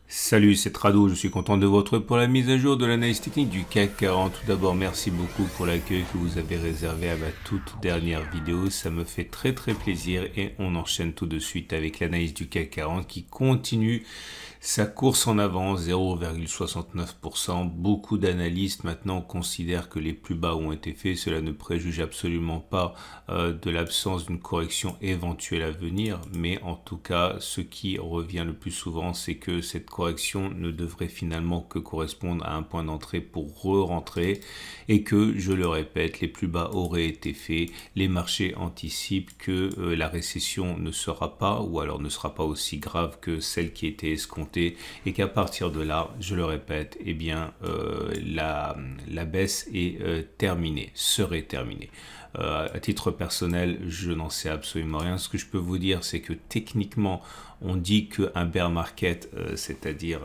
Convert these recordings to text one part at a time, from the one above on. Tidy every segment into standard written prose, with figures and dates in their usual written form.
Salut, c'est Trado, je suis content de vous retrouver pour la mise à jour de l'analyse technique du CAC 40. Tout d'abord, merci beaucoup pour l'accueil que vous avez réservé à ma toute dernière vidéo. Ça me fait très plaisir et on enchaîne tout de suite avec l'analyse du CAC 40 qui continue sa course en avant, 0,69%. Beaucoup d'analystes maintenant considèrent que les plus bas ont été faits. Cela ne préjuge absolument pas de l'absence d'une correction éventuelle à venir. Mais en tout cas, ce qui revient le plus souvent, c'est que cette correction ne devrait finalement que correspondre à un point d'entrée pour re-rentrer. Et que, je le répète, les plus bas auraient été faits. Les marchés anticipent que la récession ne sera pas, ou alors ne sera pas aussi grave que celle qui était escomptée, et qu'à partir de là, je le répète, eh bien, la baisse est terminée, serait terminée. À titre personnel, je n'en sais absolument rien. Ce que je peux vous dire, c'est que techniquement, on dit qu'un bear market, c'est-à-dire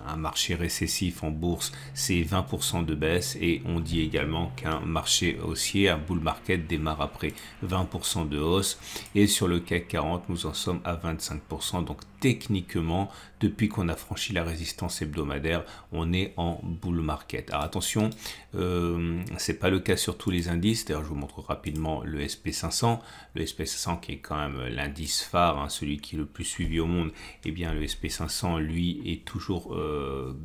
un marché récessif en bourse, c'est 20% de baisse, et on dit également qu'un marché haussier, un bull market, démarre après 20% de hausse, et sur le CAC 40, nous en sommes à 25%. Donc techniquement, depuis qu'on a franchi la résistance hebdomadaire, on est en bull market. Alors attention, c'est pas le cas sur tous les indices. D'ailleurs, je vous montre rapidement le SP500. Le SP500 qui est quand même l'indice phare, hein, celui qui est le plus suivi au monde. Eh bien, le SP500, lui, est toujours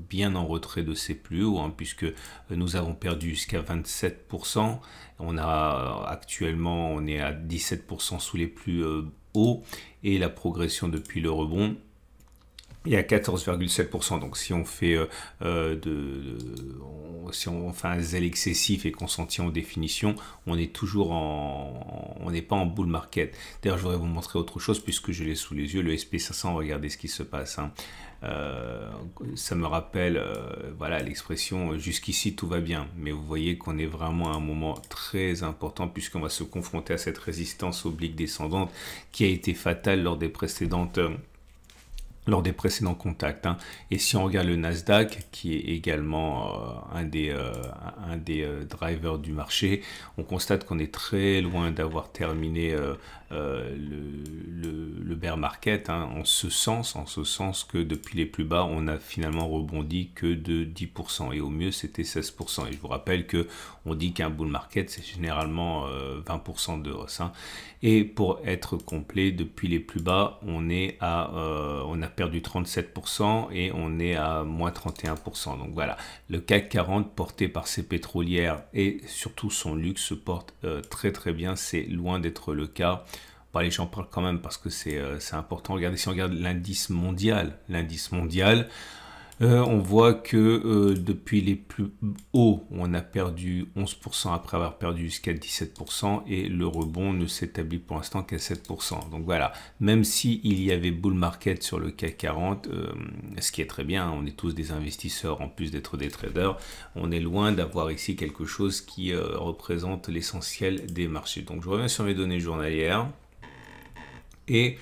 bien en retrait de ses plus hauts, hein, puisque nous avons perdu jusqu'à 27%. On a actuellement, on est à 17% sous les plus hauts, et la progression depuis le rebond est à 14,7%. Donc si on fait si on fait un zèle excessif et qu'on s'en tient aux définitions, on est toujours on n'est pas en bull market. D'ailleurs, je voudrais vous montrer autre chose puisque je l'ai sous les yeux, le SP500. Regardez ce qui se passe, hein. Ça me rappelle voilà l'expression jusqu'ici tout va bien, mais vous voyez qu'on est vraiment à un moment très important puisqu'on va se confronter à cette résistance oblique descendante qui a été fatale lors des précédents contacts, hein. Et si on regarde le Nasdaq, qui est également un des drivers du marché, on constate qu'on est très loin d'avoir terminé le bear market, hein, en ce sens que depuis les plus bas, on n'a finalement rebondi que de 10%, et au mieux c'était 16%. Et je vous rappelle que on dit qu'un bull market, c'est généralement 20% de hausse, hein. Et pour être complet, depuis les plus bas, on a perdu 37% et on est à moins 31%. Donc voilà, le CAC 40 porté par ses pétrolières et surtout son luxe se porte très bien. C'est loin d'être le cas. Bon, allez, j'en parle quand même parce que c'est important. Regardez, si on regarde l'indice mondial, on voit que depuis les plus hauts, on a perdu 11% après avoir perdu jusqu'à 17%, et le rebond ne s'établit pour l'instant qu'à 7%. Donc voilà, même s'il y avait bull market sur le CAC 40, ce qui est très bien, on est tous des investisseurs en plus d'être des traders, on est loin d'avoir ici quelque chose qui représente l'essentiel des marchés. Donc je reviens sur mes données journalières. Et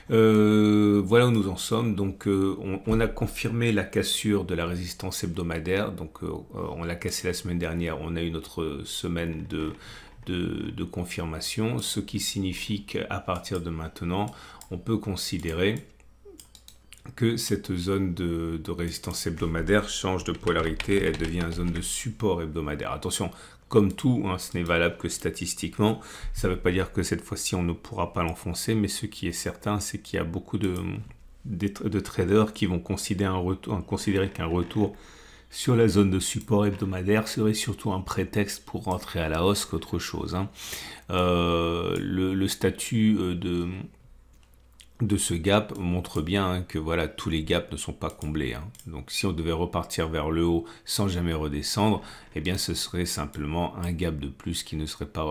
voilà où nous en sommes. Donc on a confirmé la cassure de la résistance hebdomadaire. Donc on l'a cassé la semaine dernière. On a eu notre semaine de confirmation, ce qui signifie qu'à partir de maintenant, on peut considérer que cette zone de résistance hebdomadaire change de polarité, elle devient une zone de support hebdomadaire. Attention, comme tout, hein, ce n'est valable que statistiquement. Ça ne veut pas dire que cette fois-ci, on ne pourra pas l'enfoncer, mais ce qui est certain, c'est qu'il y a beaucoup de traders qui vont considérer qu'un retour sur la zone de support hebdomadaire serait surtout un prétexte pour rentrer à la hausse qu'autre chose, hein. Le statut de ce gap montre bien, hein, que voilà, tous les gaps ne sont pas comblés, hein. Donc si on devait repartir vers le haut sans jamais redescendre, eh bien ce serait simplement un gap de plus qui ne serait pas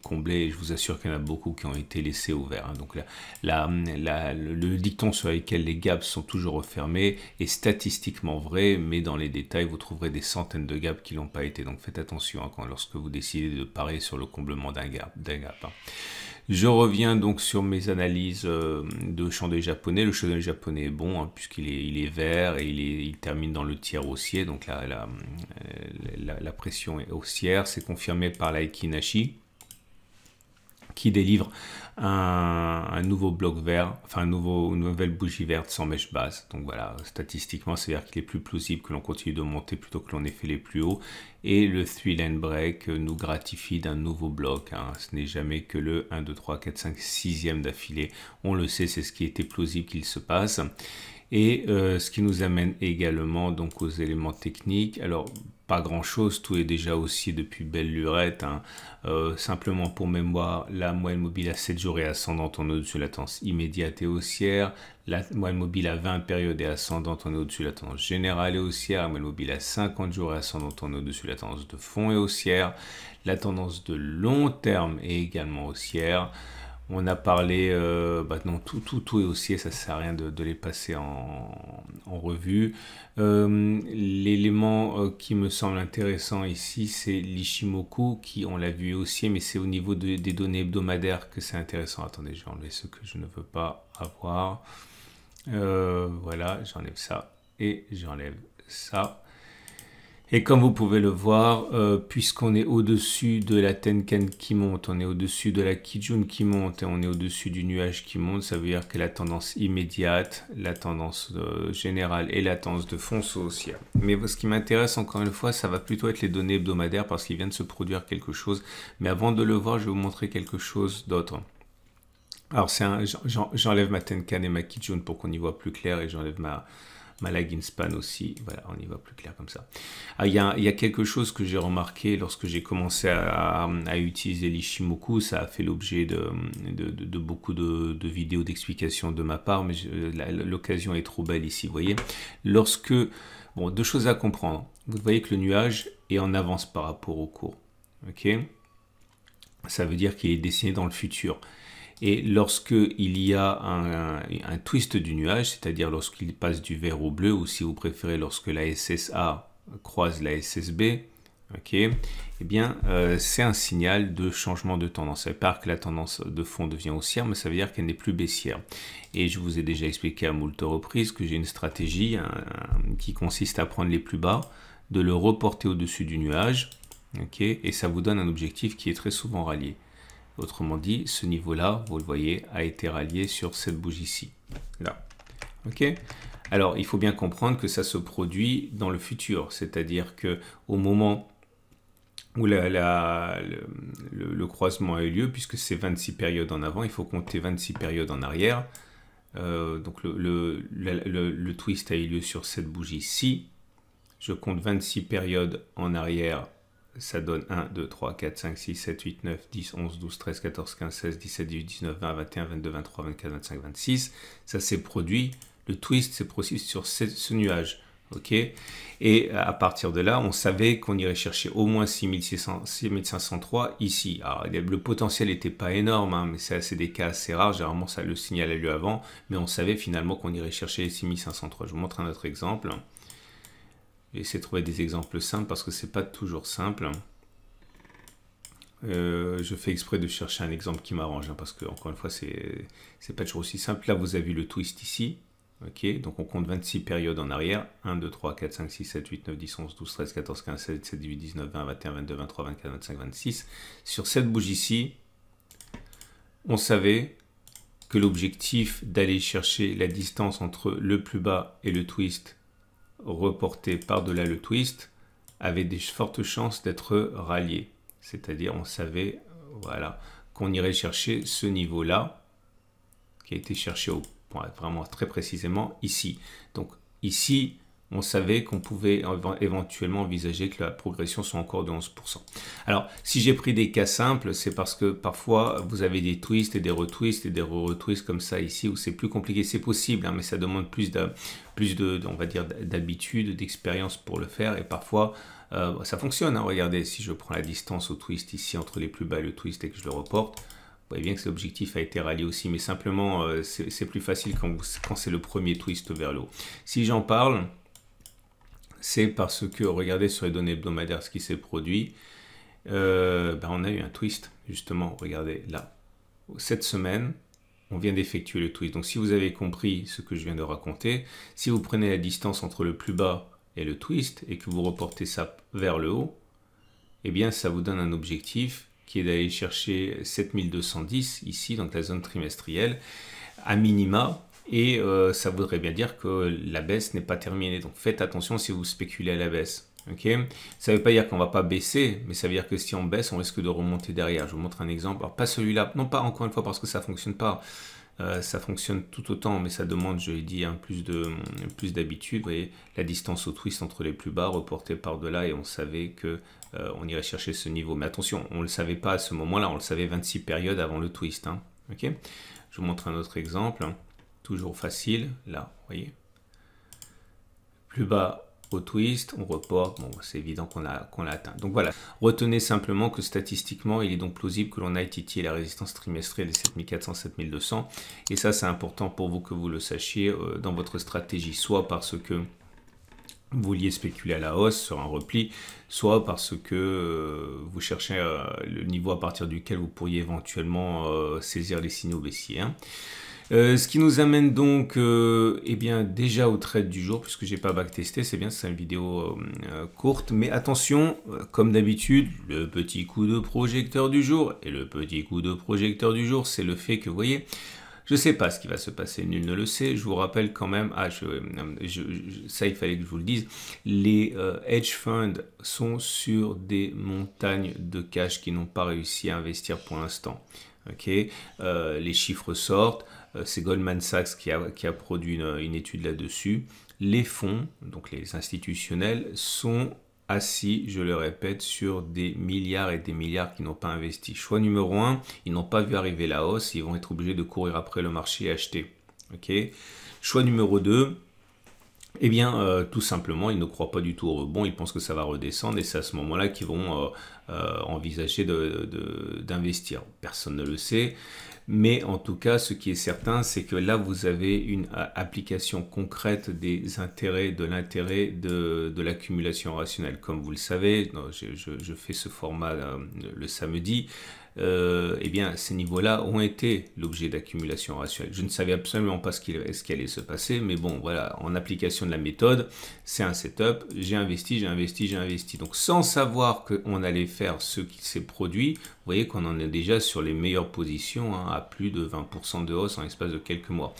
comblé, et je vous assure qu'il y en a beaucoup qui ont été laissés ouverts, hein. Donc le dicton sur lequel les gaps sont toujours refermés est statistiquement vrai, mais dans les détails vous trouverez des centaines de gaps qui n'ont pas été. Donc faites attention, hein, lorsque vous décidez de parier sur le comblement d'un gap, hein. Je reviens donc sur mes analyses de chandelier japonais. Le chandelier japonais est bon, hein, puisqu'il est vert et il termine dans le tiers haussier. Donc la pression est haussière. C'est confirmé par l'Aikinashi, qui délivre un nouveau bloc vert, enfin une nouvelle bougie verte sans mèche basse. Donc voilà, statistiquement, c'est-à-dire qu'il est plus plausible que l'on continue de monter plutôt que l'on ait fait les plus hauts. Et le 3-lane break nous gratifie d'un nouveau bloc. Hein. Ce n'est jamais que le 1, 2, 3, 4, 5, 6e d'affilée. On le sait, c'est ce qui était plausible qu'il se passe. Et ce qui nous amène également donc aux éléments techniques. Alors, pas grand chose, tout est déjà aussi depuis belle lurette. Hein. Simplement pour mémoire, la moyenne mobile à 7 jours est ascendante, on est au-dessus de la tendance immédiate et haussière. La moyenne mobile à 20 périodes est ascendante, on est au-dessus de la tendance générale et haussière. La moyenne mobile à 50 jours est ascendante, on est au-dessus de la tendance de fond et haussière. La tendance de long terme est également haussière. On a parlé, non, tout est haussier, ça ne sert à rien de les passer en revue. L'élément qui me semble intéressant ici, c'est l'Ishimoku, qui on l'a vu haussier, mais c'est au niveau des données hebdomadaires que c'est intéressant. Attendez, je vais enlever ce que je ne veux pas avoir. Voilà, j'enlève ça et j'enlève ça. Et comme vous pouvez le voir, puisqu'on est au-dessus de la Tenkan qui monte, on est au-dessus de la Kijun qui monte et on est au-dessus du nuage qui monte, ça veut dire que la tendance immédiate, la tendance générale et la tendance de fond sont haussières. Mais ce qui m'intéresse encore une fois, ça va plutôt être les données hebdomadaires parce qu'il vient de se produire quelque chose. Mais avant de le voir, je vais vous montrer quelque chose d'autre. Alors j'enlève ma Tenkan et ma Kijun pour qu'on y voit plus clair et j'enlève ma lagging span aussi, voilà, on y voit plus clair comme ça. Ah, il y a quelque chose que j'ai remarqué lorsque j'ai commencé à utiliser l'Ishimoku, ça a fait l'objet de beaucoup de vidéos d'explications de ma part, mais l'occasion est trop belle ici, vous voyez. Bon, deux choses à comprendre. Vous voyez que le nuage est en avance par rapport au cours, ok? Ça veut dire qu'il est dessiné dans le futur. Et lorsque il y a un twist du nuage, c'est-à-dire lorsqu'il passe du vert au bleu, ou si vous préférez lorsque la SSA croise la SSB, ok, eh bien c'est un signal de changement de tendance. Ça veut pas dire que la tendance de fond devient haussière, mais ça veut dire qu'elle n'est plus baissière. Et je vous ai déjà expliqué à moult reprises que j'ai une stratégie qui consiste à prendre les plus bas, de le reporter au-dessus du nuage, ok, et ça vous donne un objectif qui est très souvent rallié. Autrement dit, ce niveau-là, vous le voyez, a été rallié sur cette bougie-ci. Là. OK ? Alors, il faut bien comprendre que ça se produit dans le futur. C'est-à-dire qu'au moment où le croisement a eu lieu, puisque c'est 26 périodes en avant, il faut compter 26 périodes en arrière. Donc, le twist a eu lieu sur cette bougie-ci. Je compte 26 périodes en arrière. Ça donne 1, 2, 3, 4, 5, 6, 7, 8, 9, 10, 11, 12, 13, 14, 15, 16, 17, 18, 19, 20, 21, 22, 23, 24, 25, 26. Ça s'est produit, le twist s'est produit sur ce nuage. Ok, et à partir de là, on savait qu'on irait chercher au moins 6503 ici. Alors, le potentiel n'était pas énorme, hein, mais c'est des cas assez rares. Généralement, le signal a lieu avant, mais on savait finalement qu'on irait chercher les 6503. Je vous montre un autre exemple. Je vais essayer de trouver des exemples simples parce que c'est pas toujours simple. Je fais exprès de chercher un exemple qui m'arrange, hein, parce que encore une fois, c'est pas toujours aussi simple. Là, vous avez vu le twist ici. Ok, donc on compte 26 périodes en arrière. 1, 2, 3, 4, 5, 6, 7, 8, 9, 10, 11, 12, 13, 14, 15, 16, 17, 18, 19, 20, 21, 22, 23, 24, 25, 26. Sur cette bougie-ci, on savait que l'objectif d'aller chercher la distance entre le plus bas et le twist reporté par-delà le twist avait des fortes chances d'être rallié. C'est-à-dire, on savait, voilà, qu'on irait chercher ce niveau-là, qui a été cherché vraiment très précisément ici. Donc ici, on savait qu'on pouvait éventuellement envisager que la progression soit encore de 11%. Alors, si j'ai pris des cas simples, c'est parce que parfois, vous avez des twists et des retwists et des retwists comme ça ici, où c'est plus compliqué. C'est possible, hein, mais ça demande plus on va dire, d'habitude, d'expérience pour le faire. Et parfois, ça fonctionne. Hein. Regardez, si je prends la distance au twist ici, entre les plus bas et le twist, et que je le reporte, vous voyez bien que l'objectif a été rallié aussi. Mais simplement, c'est plus facile quand c'est le premier twist vers le haut. Si j'en parle, c'est parce que, regardez sur les données hebdomadaires ce qui s'est produit, on a eu un twist, justement, regardez là. Cette semaine, on vient d'effectuer le twist. Donc si vous avez compris ce que je viens de raconter, si vous prenez la distance entre le plus bas et le twist, et que vous reportez ça vers le haut, eh bien ça vous donne un objectif qui est d'aller chercher 7210 ici, donc la zone trimestrielle, à minima. Et ça voudrait bien dire que la baisse n'est pas terminée. Donc faites attention si vous spéculez à la baisse. Okay, ça ne veut pas dire qu'on ne va pas baisser, mais ça veut dire que si on baisse, on risque de remonter derrière. Je vous montre un exemple. Alors pas celui-là, non pas encore une fois parce que ça ne fonctionne pas. Ça fonctionne tout autant, mais ça demande, je l'ai dit, plus d'habitude. Vous voyez, la distance au twist entre les plus bas reportée par-delà, et on savait que on irait chercher ce niveau. Mais attention, on ne le savait pas à ce moment-là, on le savait 26 périodes avant le twist. Hein. Okay, je vous montre un autre exemple. Toujours facile, là, vous voyez. Plus bas au twist, on reporte, bon, c'est évident qu'on l'a atteint. Donc voilà, retenez simplement que statistiquement, il est donc plausible que l'on aille titiller la résistance trimestrielle des 7400-7200. Et ça, c'est important pour vous que vous le sachiez dans votre stratégie, soit parce que vous vouliez spéculer à la hausse sur un repli, soit parce que vous cherchez le niveau à partir duquel vous pourriez éventuellement saisir les signaux baissiers. Hein. Ce qui nous amène donc eh bien, déjà au trade du jour, puisque j'ai pas backtesté, c'est bien, c'est une vidéo courte, mais attention, comme d'habitude, le petit coup de projecteur du jour, et le petit coup de projecteur du jour, c'est le fait que, vous voyez, je ne sais pas ce qui va se passer, nul ne le sait, je vous rappelle quand même, ça il fallait que je vous le dise, les hedge funds sont sur des montagnes de cash qui n'ont pas réussi à investir pour l'instant. Okay, les chiffres sortent, c'est Goldman Sachs qui a produit une étude là-dessus. Les fonds, donc les institutionnels, sont assis, je le répète, sur des milliards et des milliards qui n'ont pas investi. Choix numéro 1, ils n'ont pas vu arriver la hausse, ils vont être obligés de courir après le marché et acheter. Okay. Choix numéro 2, eh bien, tout simplement, ils ne croient pas du tout au rebond, ils pensent que ça va redescendre et c'est à ce moment-là qu'ils vont envisager d'investir. Personne ne le sait, mais en tout cas, ce qui est certain, c'est que là, vous avez une application concrète des intérêts, de l'intérêt de l'accumulation rationnelle. Comme vous le savez, je fais ce format le samedi. Eh bien, ces niveaux-là ont été l'objet d'accumulation rationnelle. Je ne savais absolument pas ce qui allait se passer, mais bon, voilà, en application de la méthode, c'est un setup, j'ai investi. Donc, sans savoir qu'on allait faire ce qui s'est produit, vous voyez qu'on en est déjà sur les meilleures positions, hein, à plus de 20% de hausse en l'espace de quelques mois.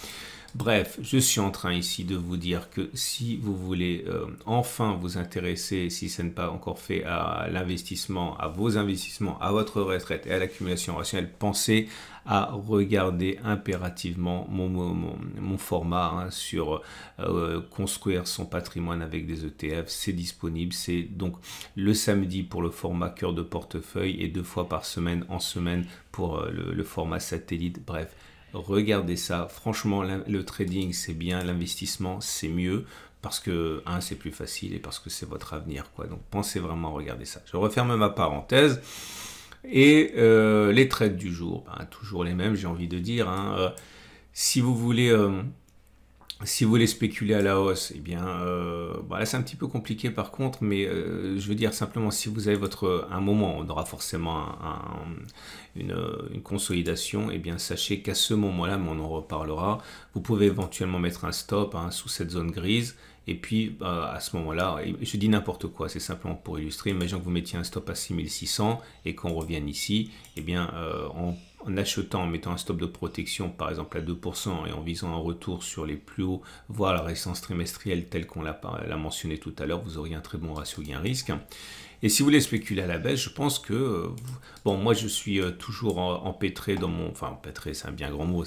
Bref, je suis en train ici de vous dire que si vous voulez enfin vous intéresser, si ce n'est pas encore fait, à l'investissement, à vos investissements, à votre retraite et à l'accumulation rationnelle, pensez à regarder impérativement mon format hein, sur construire son patrimoine avec des ETF. C'est disponible, c'est donc le samedi pour le format cœur de portefeuille et 2 fois par semaine en semaine pour le format satellite. Bref. Regardez ça, franchement le trading c'est bien, l'investissement c'est mieux parce que c'est plus facile et parce que c'est votre avenir quoi. Donc pensez vraiment à regarder ça. Je referme ma parenthèse et les trades du jour, toujours les mêmes j'ai envie de dire. Hein, si vous voulez spéculer à la hausse, eh bien, là c'est un petit peu compliqué par contre, mais je veux dire simplement si vous avez un moment, on aura forcément une consolidation, eh bien sachez qu'à ce moment-là, mais on en reparlera, vous pouvez éventuellement mettre un stop sous cette zone grise. Et puis à ce moment-là, je dis n'importe quoi, c'est simplement pour illustrer. Imaginons que vous mettiez un stop à 6600 et qu'on revienne ici, eh bien en achetant, en mettant un stop de protection par exemple à 2% et en visant un retour sur les plus hauts, voire la résistance trimestrielle telle qu'on l'a mentionné tout à l'heure, vous auriez un très bon ratio gain-risque. Et si vous voulez spéculer à la baisse, je pense que, moi je suis toujours empêtré dans empêtré c'est un bien grand mot,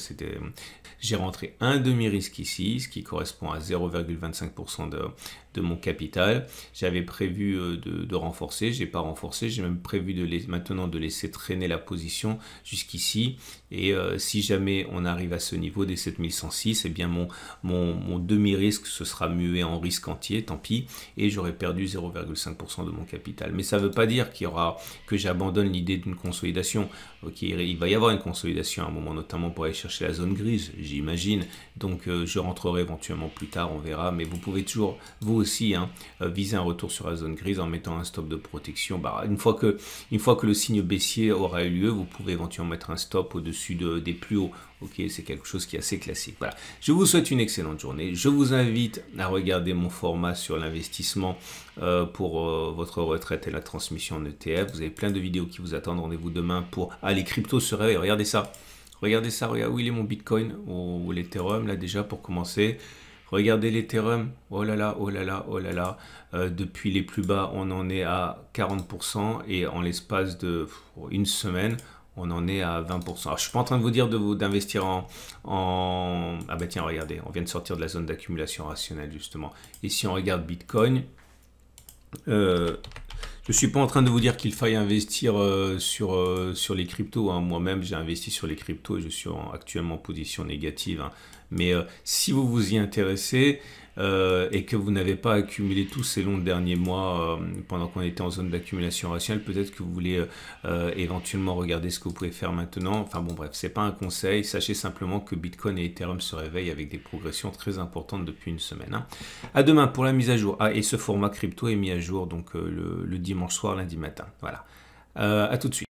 j'ai rentré un demi-risque ici, ce qui correspond à 0,25% de mon capital. J'avais prévu de renforcer, j'ai pas renforcé, j'ai même prévu maintenant de laisser traîner la position jusqu'ici. Et si jamais on arrive à ce niveau des 7106, eh bien mon demi-risque se sera mué en risque entier, tant pis, et j'aurais perdu 0,5% de mon capital. Mais ça ne veut pas dire que j'abandonne l'idée d'une consolidation. Il va y avoir une consolidation à un moment, notamment pour aller chercher la zone grise, j'imagine. Donc je rentrerai éventuellement plus tard, on verra. Mais vous pouvez toujours, vous aussi, viser un retour sur la zone grise en mettant un stop de protection. Une fois que le signe baissier aura eu lieu, vous pouvez éventuellement mettre un stop au-dessus des plus hauts. Ok, c'est quelque chose qui est assez classique. Voilà. Je vous souhaite une excellente journée. Je vous invite à regarder mon format sur l'investissement pour votre retraite et la transmission en ETF. Vous avez plein de vidéos qui vous attendent. Rendez-vous demain pour... Ah, les cryptos se réveillent. Regardez ça. Regardez ça. Regardez où il est mon Bitcoin ou l'Ethereum, là déjà pour commencer. Regardez l'Ethereum, oh là là, oh là là, oh là là. Depuis les plus bas, on en est à 40% et en l'espace de une semaine, on en est à 20%. Alors, je ne suis pas en train de vous dire d'investir en... Ah bah tiens, regardez, on vient de sortir de la zone d'accumulation rationnelle justement. Et si on regarde Bitcoin, je ne suis pas en train de vous dire qu'il faille investir sur les cryptos. Hein. Moi-même, j'ai investi sur les cryptos et je suis actuellement en position négative. Hein. Mais si vous vous y intéressez et que vous n'avez pas accumulé tous ces longs derniers mois pendant qu'on était en zone d'accumulation rationnelle, peut-être que vous voulez éventuellement regarder ce que vous pouvez faire maintenant. Enfin bon, bref, c'est pas un conseil. Sachez simplement que Bitcoin et Ethereum se réveillent avec des progressions très importantes depuis une semaine. Hein. À demain pour la mise à jour. Ah, et ce format crypto est mis à jour donc le dimanche soir, lundi matin. Voilà. À tout de suite.